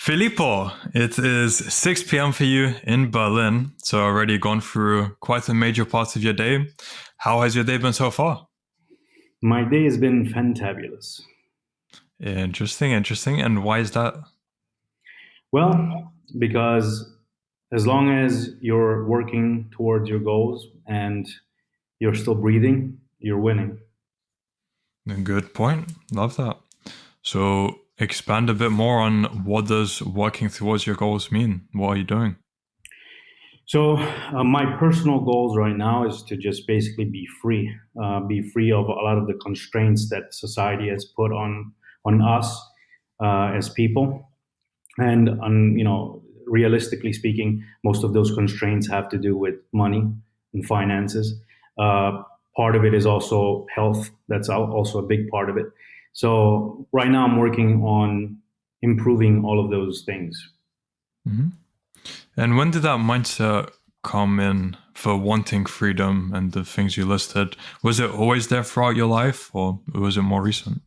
Filippo, it is 6 p.m. for you in Berlin, so already gone through quite a major part of your day. How has your day been so far? My day has been fantabulous. Interesting, interesting. And why is that? Well, because as long as you're working towards your goals and you're still breathing, you're winning. A good point. Love that. So expand a bit more on what does working towards your goals mean? What are you doing? So, my personal goals right now is to just basically be free of a lot of the constraints that society has put on us as people. And realistically speaking, most of those constraints have to do with money and finances. Uh, Part of it is also health. That's also a big part of it. So right now, I'm working on improving all of those things. hmm And when did that mindset come in for wanting freedom and the things you listed? Was it always there throughout your life, or was it more recent?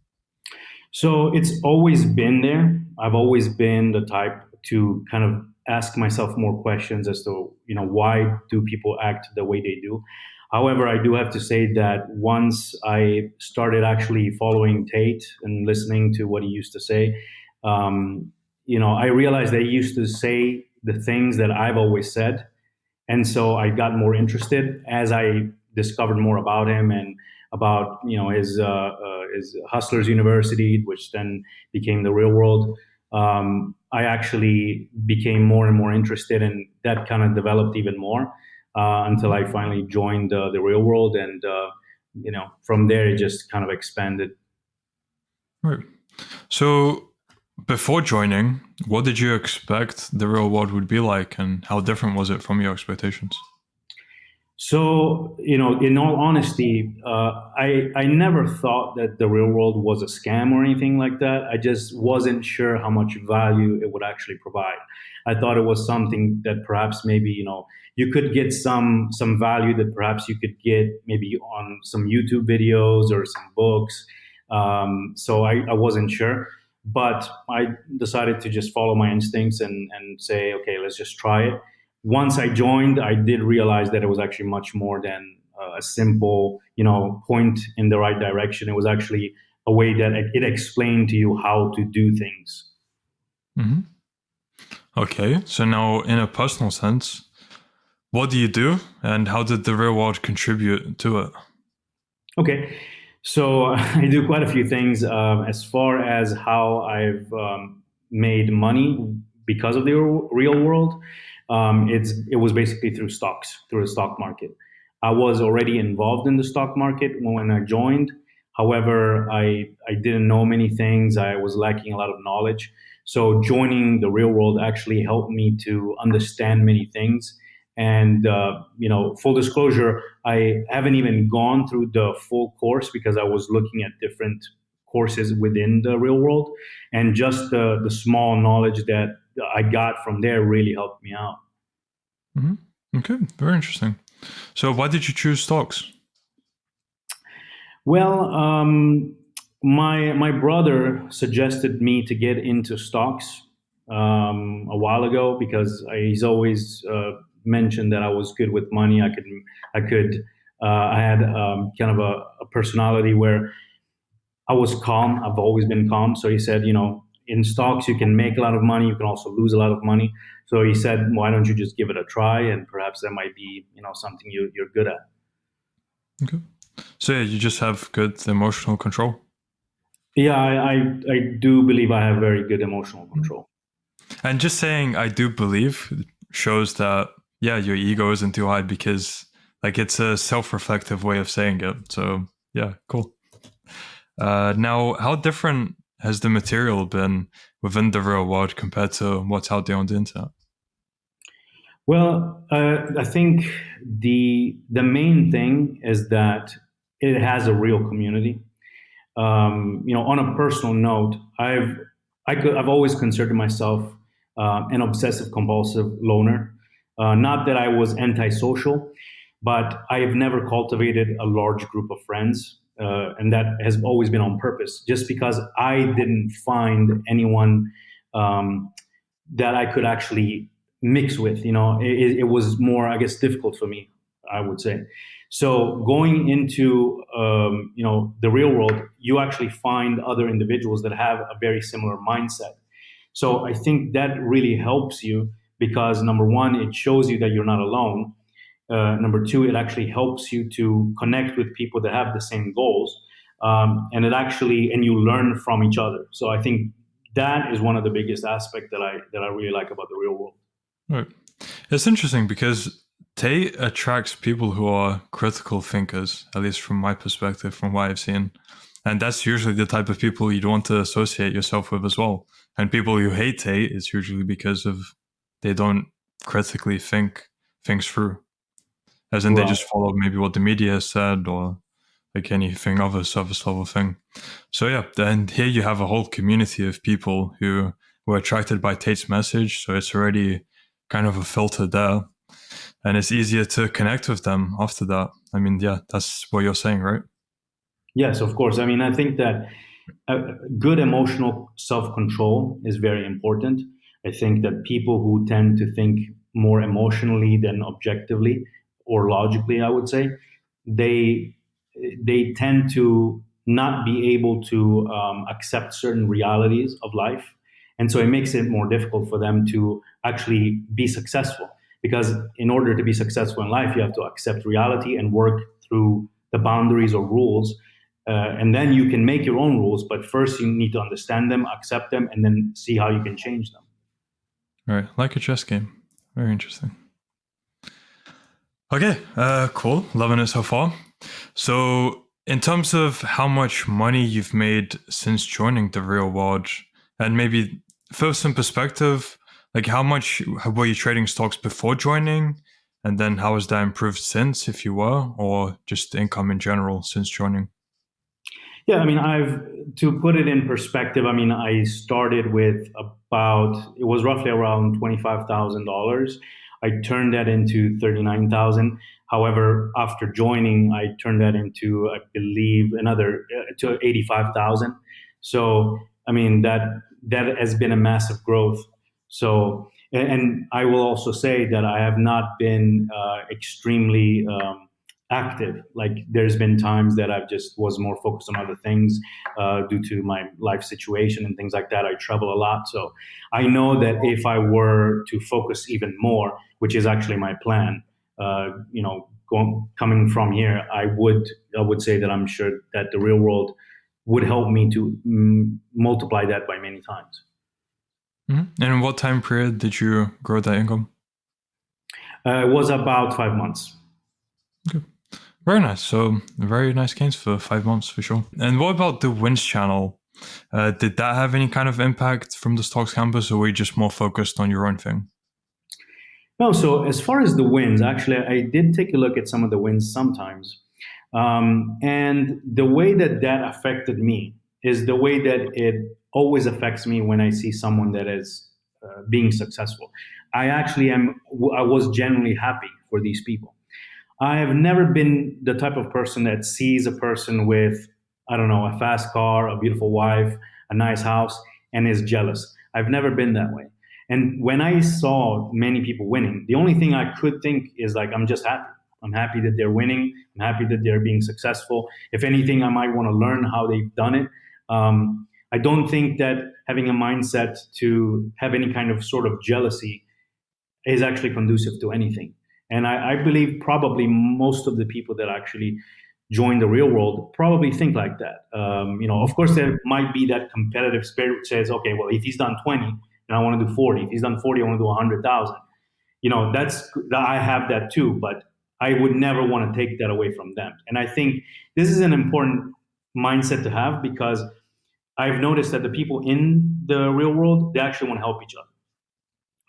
So it's always been there. I've always been the type to kind of ask myself more questions as to, why do people act the way they do. However, I do have to say that once I started actually following Tate and listening to what he used to say, I realized that he used to say the things that I've always said, and so I got more interested as I discovered more about him and about his Hustlers University, which then became the Real World. I actually became more and more interested, and that kind of developed even more until I finally joined the Real World, and from there it just kind of expanded. Right. So, before joining, what did you expect the real world would be like, and how different was it from your expectations? So, in all honesty, I never thought that the real world was a scam or anything like that. I just wasn't sure how much value it would actually provide. I thought it was something that perhaps maybe you could get some value that perhaps you could get maybe on some YouTube videos or some books. So I wasn't sure, but I decided to just follow my instincts and say, okay, let's just try it. Once I joined, I did realize that it was actually much more than a simple, point in the right direction. It was actually a way that it explained to you how to do things. hmm Okay, so now in a personal sense, what do you do, and how did the real world contribute to it? Okay, so I do quite a few things as far as how I've made money because of the real world. It was basically through stocks, through the stock market. I was already involved in the stock market when I joined. However, I didn't know many things. I was lacking a lot of knowledge. So joining the real world actually helped me to understand many things. And full disclosure, I haven't even gone through the full course because I was looking at different courses within the real world, and just the small knowledge that I got from there really helped me out. hmm Okay, very interesting. So, why did you choose stocks? Well, my brother suggested me to get into stocks a while ago because he's always mentioned that I was good with money. I could I had kind of a personality where I was calm. I've always been calm. So he said, in stocks you can make a lot of money, you can also lose a lot of money. So he said, why don't you just give it a try, and perhaps that might be something you're good at. Okay, so yeah, you just have good emotional control. Yeah, I do believe I have very good emotional control. And just saying I do believe shows that yeah, your ego isn't too high because like it's a self-reflective way of saying it. So yeah, cool. Now, how different has the material been within the real world compared to what's out there on the internet? Well, I think the main thing is that it has a real community. On a personal note, I've always considered myself an obsessive compulsive loner. Not that I was antisocial, but I have never cultivated a large group of friends, and that has always been on purpose. Just because I didn't find anyone um, that I could actually mix with. It was more, I guess, difficult for me, I would say. So going into the real world, you actually find other individuals that have a very similar mindset. So I think that really helps you because number one, it shows you that you're not alone. Number two, it actually helps you to connect with people that have the same goals, and you learn from each other. So I think that is one of the biggest aspects that I really like about the real world. Right. It's interesting because Tay attracts people who are critical thinkers, at least from my perspective, from what I've seen. And that's usually the type of people you'd want to associate yourself with as well. And people who hate Tay, it's usually because of they don't critically think things through. As in they Right. just follow maybe what the media has said or like anything other surface level thing. So yeah, then here you have a whole community of people who were attracted by Tate's message. So it's already kind of a filter there. And it's easier to connect with them after that. I mean, yeah, that's what you're saying, right? Yes, of course. I mean, I think that good emotional self control is very important. I think that people who tend to think more emotionally than objectively or logically, I would say, they they tend to not be able to accept certain realities of life, and so it makes it more difficult for them to actually be successful. Because in order to be successful in life, you have to accept reality and work through the boundaries or rules, and then you can make your own rules. But first, you need to understand them, accept them, and then see how you can change them. All right, like a chess game. Very interesting. Okay, cool. Loving it so far. So, in terms of how much money you've made since joining the real world, and maybe first some perspective, like how much were you trading stocks before joining, and then how has that improved since, if you were, or just income in general since joining? Yeah, I mean, I've to put it in perspective. I mean, I started with it was roughly around $25,000. I turned that into 39,000. However, after joining, I turned that into, I believe, another to 85,000. So, I mean, that has been a massive growth. So, and I will also say that I have not been extremely active. Like there's been times that I've just was more focused on other things due to my life situation and things like that. I travel a lot, so I know that if I were to focus even more, which is actually my plan, coming from here, I would say that I'm sure that the real world would help me to multiply that by many times. And in what time period did you grow that income? It was about 5 months. Okay. Very nice. So very nice gains for 5 months for sure. And what about the wins channel? Did that have any kind of impact from the stocks campus, or were you just more focused on your own thing? No, so as far as the wins, actually, I did take a look at some of the wins sometimes. And the way that affected me is the way that it always affects me when I see someone that is being successful. I was genuinely happy for these people. I have never been the type of person that sees a person with, I don't know, a fast car, a beautiful wife, a nice house, and is jealous. I've never been that way. And when I saw many people winning, the only thing I could think is like, I'm just happy. I'm happy that they're winning. I'm happy that they're being successful. If anything, I might want to learn how they've done it. I don't think that having a mindset to have any kind of sort of jealousy is actually conducive to anything. And I believe probably most of the people that actually join the real world probably think like that. Of course, there might be that competitive spirit which says, okay, well, if he's done 20 and I want to do 40, if he's done 40, I want to do 100,000. I have that too, but I would never want to take that away from them. And I think this is an important mindset to have because I've noticed that the people in the real world, they actually want to help each other.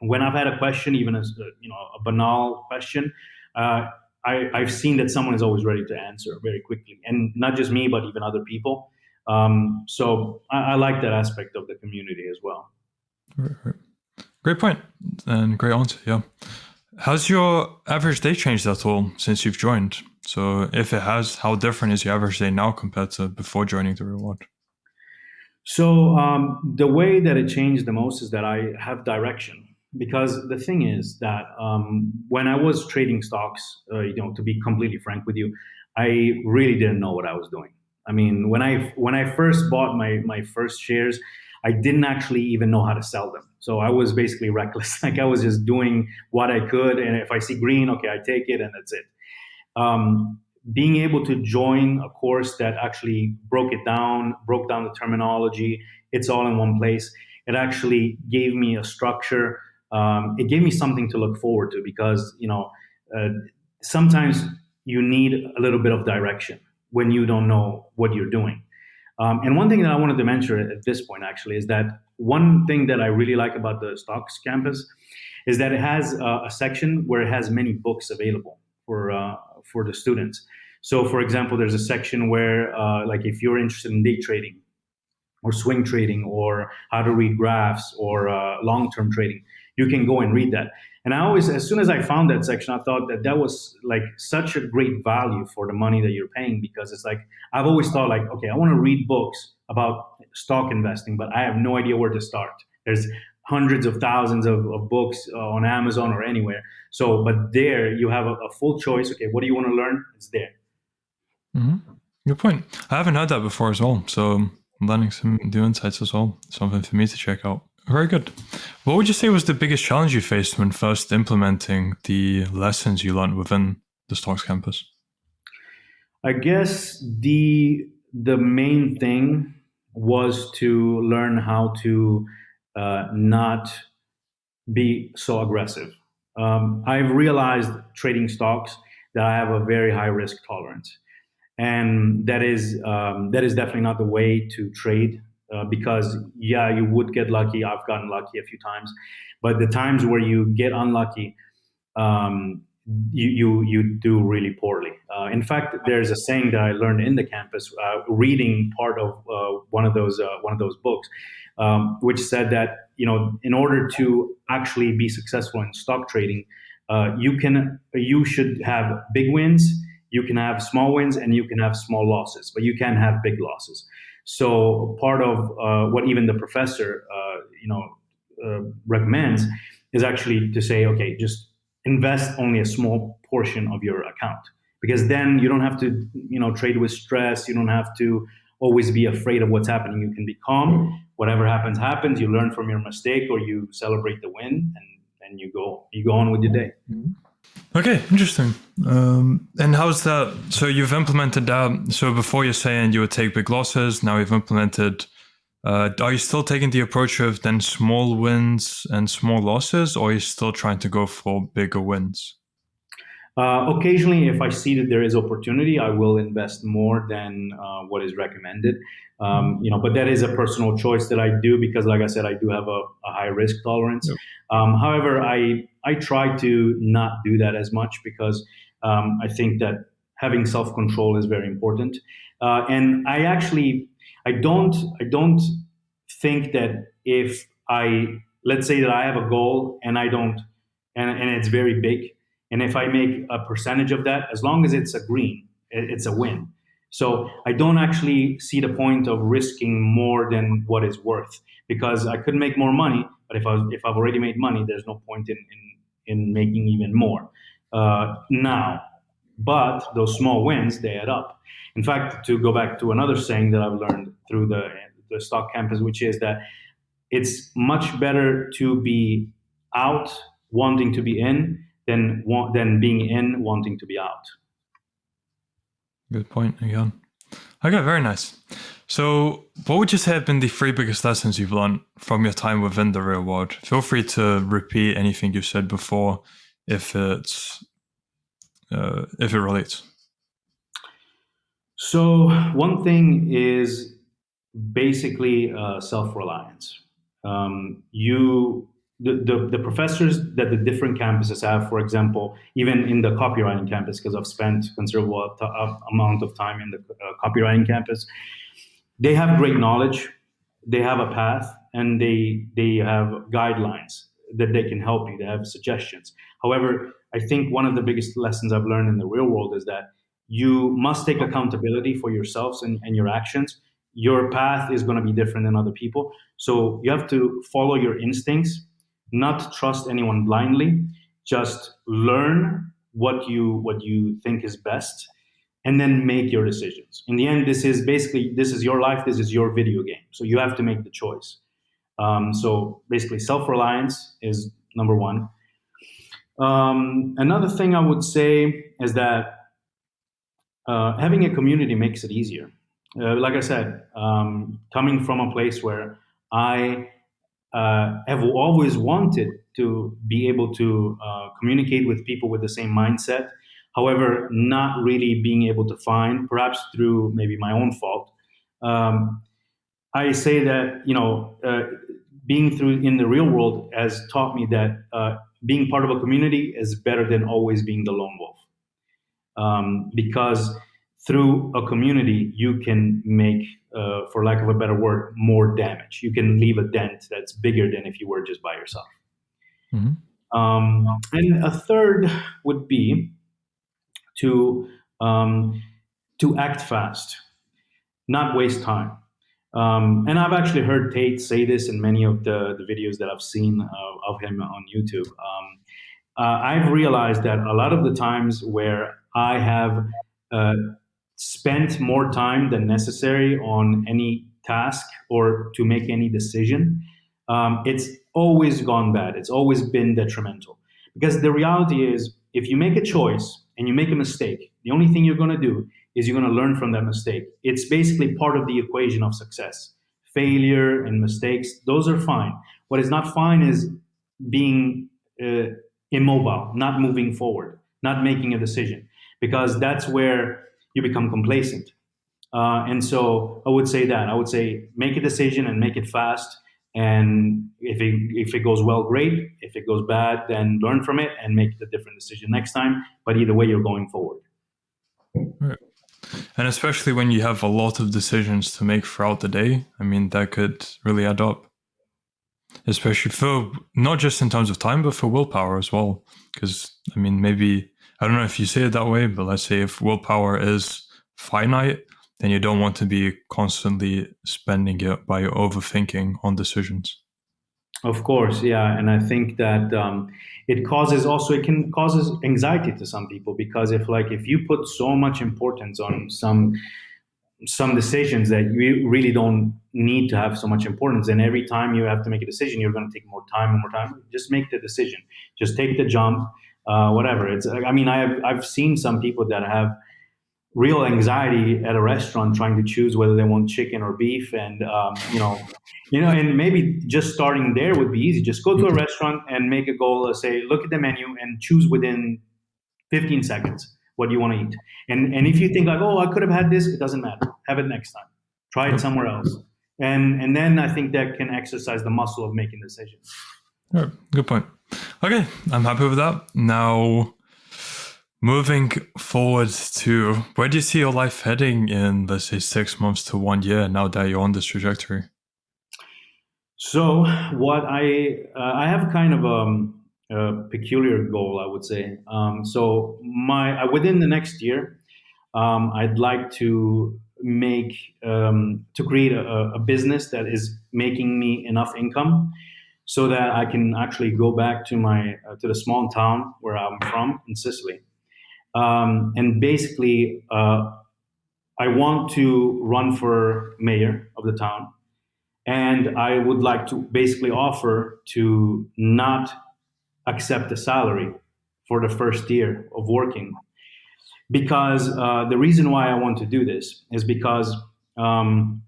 When I've had a question, even as a banal question, uh, I've seen that someone is always ready to answer very quickly, and not just me, but even other people. So I like that aspect of the community as well. Right, right. Great point and great answer. Yeah. Has your average day changed at all since you've joined? So if it has, how different is your average day now compared to before joining the reward? So the way that it changed the most is that I have direction. Because the thing is that when I was trading stocks, to be completely frank with you, I really didn't know what I was doing. I mean, when I first bought my first shares, I didn't actually even know how to sell them. So I was basically reckless. Like I was just doing what I could, and if I see green, okay, I take it, and that's it. um, Being able to join a course that actually broke down the terminology, it's all in one place. It actually gave me a structure. It gave me something to look forward to because uh, sometimes you need a little bit of direction when you don't know what you're doing. And one thing that I wanted to mention at this point actually is that one thing that I really like about the Stocks campus is that it has a section where it has many books available for the students. So, for example, there's a section where, like, if you're interested in day trading, or swing trading, or how to read graphs, or long-term trading, you can go and read that. And I always, as soon as I found that section, I thought that that was like such a great value for the money that you're paying, because it's like I've always thought like, okay, I want to read books about stock investing, but I have no idea where to start. There's hundreds of thousands of books on Amazon or anywhere. So, but there you have a full choice. Okay, what do you want to learn? It's there. Hmm. Good point. I haven't heard that before as well, so I'm learning some new insights as well. Something for me to check out. Very good. What would you say was the biggest challenge you faced when first implementing the lessons you learned within the Stocks campus? I guess the main thing was to learn how to not be so aggressive. I've realized trading stocks that I have a very high risk tolerance, and that is definitely not the way to trade. Because yeah, you would get lucky. I've gotten lucky a few times, but the times where you get unlucky, um, you do really poorly. In fact, there's a saying that I learned in the campus, reading part of one of those books, which said that in order to actually be successful in stock trading, you should have big wins, you can have small wins, and you can have small losses, but you can't have big losses. So part of what even the professor recommends is actually to say, okay, just invest only a small portion of your account, because then you don't have to trade with stress. You don't have to always be afraid of what's happening. You can be calm. Whatever happens happens. You learn from your mistake, or you celebrate the win, and you go on with your day. Okay, interesting. And how's that? So you've implemented that. So before you're saying you would take big losses, now you've implemented. Are you still taking the approach of then small wins and small losses, or are you still trying to go for bigger wins? Occasionally, if I see that there is opportunity, I will invest more than what is recommended. But that is a personal choice that I do because, like I said, I do have a high risk tolerance. Yep. However, I try to not do that as much because I think that having self control is very important. And I don't think that if I, let's say that I have a goal and I don't, and it's very big, and if I make a percentage of that, as long as it's a green, it's a win. So I don't actually see the point of risking more than what is worth, because I could make more money, but if I've already made money, there's no point in making even more now. But those small wins, they add up. In fact, to go back to another saying that I've learned through the stock campus, which is that it's much better to be out wanting to be in than being in wanting to be out. Good point again. Okay, very nice. So, what would you say have been the three biggest lessons you've learned from your time within the real world? Feel free to repeat anything you said before, if it relates. So one thing is basically self-reliance. You the professors that the different campuses have, for example, even in the copywriting campus, because I've spent considerable amount of time in the copywriting campus, they have great knowledge, they have a path, and they have guidelines that they can help you. They have suggestions. However, I think one of the biggest lessons I've learned in the real world is that you must take accountability for yourselves and your actions. your path is going to be different than other people. So you have to follow your instincts, not trust anyone blindly. Just learn what you think is best, and then make your decisions. In the end, this is your life. This is your video game. So you have to make the choice. So basically, self reliance is number one. Another thing I would say is that having a community makes it easier. Like I said, coming from a place where I have always wanted to be able to communicate with people with the same mindset. However, not really being able to find, perhaps through maybe my own fault. Um, I say that being through in the real world has taught me that being part of a community is better than always being the lone wolf, because through a community you can make, for lack of a better word, more damage. You can leave a dent that's bigger than if you were just by yourself. Hmm. And a third would be to um, to act fast, not waste time. And I've actually heard Tate say this in many of the videos that I've seen of him on YouTube. I've realized that a lot of the times where I have uh, spent more time than necessary on any task or to make any decision, it's always gone bad. It's always been detrimental. Because the reality is, if you make a choice and you make a mistake, the only thing you're going to do is you're going to learn from that mistake. It's basically part of the equation of success. Failure and mistakes, those are fine. What is not fine is being immobile, not moving forward, not making a decision, because that's where you become complacent. And so I would say that I would say make a decision and make it fast. And if it goes well, great. If it goes bad, then learn from it and make a different decision next time. But either way, you're going forward. Right. And especially when you have a lot of decisions to make throughout the day, I mean, that could really add up, especially for not just in terms of time, but for willpower as well. Because, I mean, maybe, I don't know if you say it that way, but let's say if willpower is finite, then you don't want to be constantly spending it by overthinking on decisions. Of course, yeah, and I think that it can causes anxiety to some people, because if you put so much importance on some decisions that you really don't need to have so much importance, and every time you have to make a decision, you're going to take more time and more time. Just make the decision. Just take the jump. Whatever. I mean, I've seen some people that have real anxiety at a restaurant trying to choose whether they want chicken or beef, and and maybe just starting there would be easy. Just go to a restaurant and make a goal. Say, look at the menu and choose within 15 seconds what you want to eat. And if you think like, oh, I could have had this, it doesn't matter. Have it next time. Try it Yep. somewhere else. And then I think that can exercise the muscle of making decisions. All right, good point. Okay, I'm happy with that. Now, moving forward to where do you see your life heading in, let's say, 6 months to 1 year now that you're on this trajectory? So what I have kind of a peculiar goal, I would say. So my within the next year, I'd like to make to create a business that is making me enough income so that I can actually go back to my to the small town where I'm from in Sicily, and basically I want to run for mayor of the town, and I would like to basically offer to not accept a salary for the first year of working, because the reason why I want to do this is because um,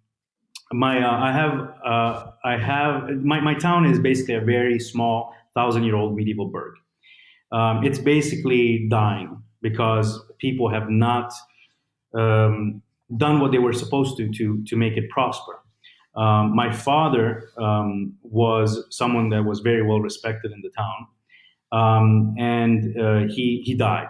my I have my town is basically a very small 1,000-year-old medieval burg. It's basically dying because people have not um, done what they were supposed to make it prosper. My father was someone that was very well respected in the town, and he died.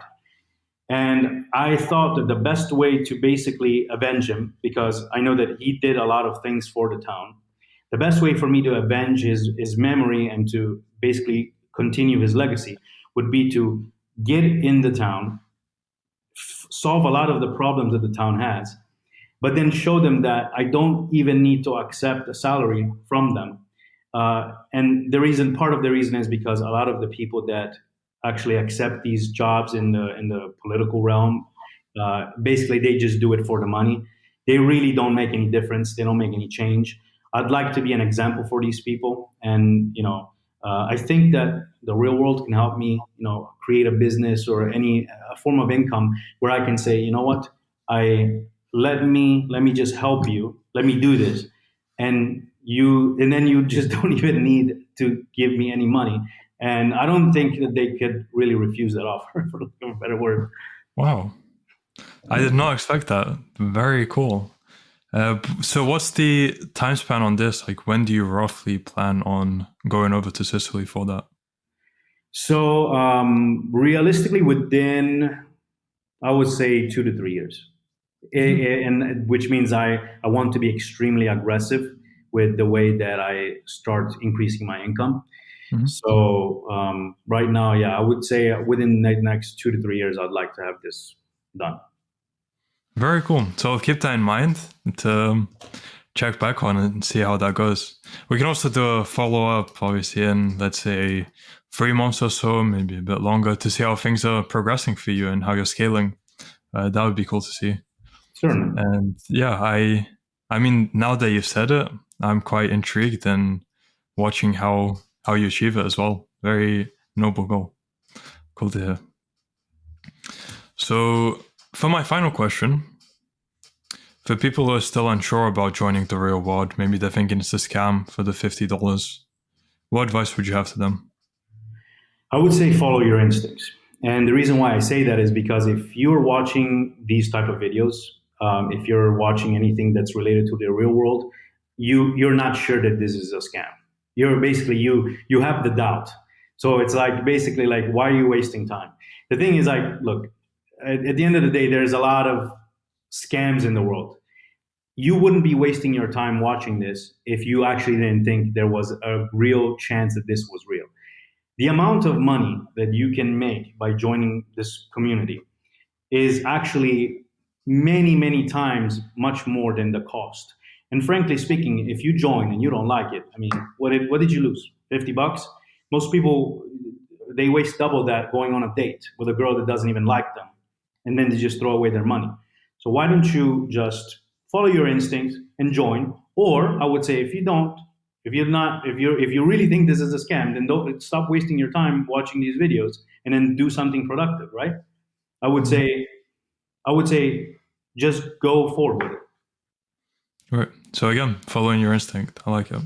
And I thought that the best way to basically avenge him, because I know that he did a lot of things for the town, the best way for me to avenge his memory and to basically continue his legacy would be to get in the town, solve a lot of the problems that the town has, but then show them that I don't even need to accept a salary from them. And the reason, part of the reason is because a lot of the people that actually accept these jobs in the political realm, basically they just do it for the money. They really don't make any difference. They don't make any change. I'd like to be an example for these people, and I think that the real world can help me, create a business or any form of income where I can say, you know what, I let me just help you. Let me do this, and then you just don't even need to give me any money. And I don't think that they could really refuse that offer, for lack of a better word. Wow. I did not expect that. Very cool. So what's the time span on this? Like, when do you roughly plan on going over to Sicily for that? So realistically, within I would say 2 to 3 years. Mhm. And which means I want to be extremely aggressive with the way that I start increasing my income. Mhm. So right now, yeah, I would say within the next 2 to 3 years, I'd like to have this done. Very cool. So I'll keep that in mind to check back on it and see how that goes. We can also do a follow up, obviously, in let's say 3 months or so, maybe a bit longer, to see how things are progressing for you and how you're scaling. That would be cool to see. Certainly. And yeah, I mean, now that you've said it, I'm quite intrigued in watching how you achieve it as well. Very noble goal. Cool to hear. So for my final question, for people who are still unsure about joining the real world, maybe they're thinking it's a scam for the $50. What advice would you have to them? I would say follow your instincts. And the reason why I say that is because if you're watching these type of videos, if you're watching anything that's related to the real world, you're not sure that this is a scam. You're basically you have the doubt. So it's like basically like, why are you wasting time? The thing is like, look, at the end of the day, there's a lot of scams in the world. You wouldn't be wasting your time watching this if you actually didn't think there was a real chance that this was real. The amount of money that you can make by joining this community is actually many, many times much more than the cost. And frankly speaking, if you join and you don't like it, I mean, what did you lose? $50? Most people, they waste double that going on a date with a girl that doesn't even like them, and then they just throw away their money. So why don't you just follow your instincts and join? Or I would say, if you don't, if you really think this is a scam, then don't stop wasting your time watching these videos and then do something productive, right? I would Mhm. say I would say just go forward with it. Right. So again, following your instinct. I like it.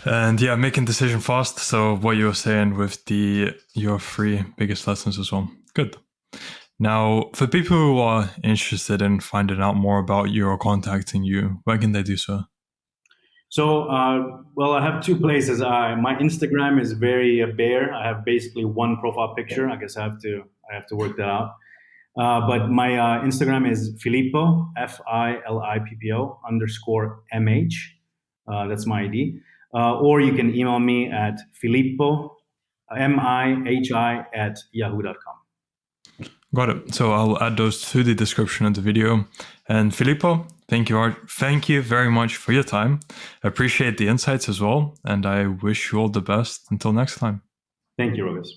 And yeah, making decision fast. So what you were saying with the your three biggest lessons as well. Good. Now, for people who are interested in finding out more about you or contacting you, where can they do so? So, well, I have two places. My Instagram is very bare. I have basically one profile picture. I guess I have to work that out. But my Instagram is Filippo, Filippo underscore MH. That's my ID. Or you can email me at Filippo, MIHI at yahoo.com. Got it. So I'll add those to the description of the video. And Filippo, thank you very much for your time. Appreciate the insights as well, and I wish you all the best until next time. Thank you, Rogas.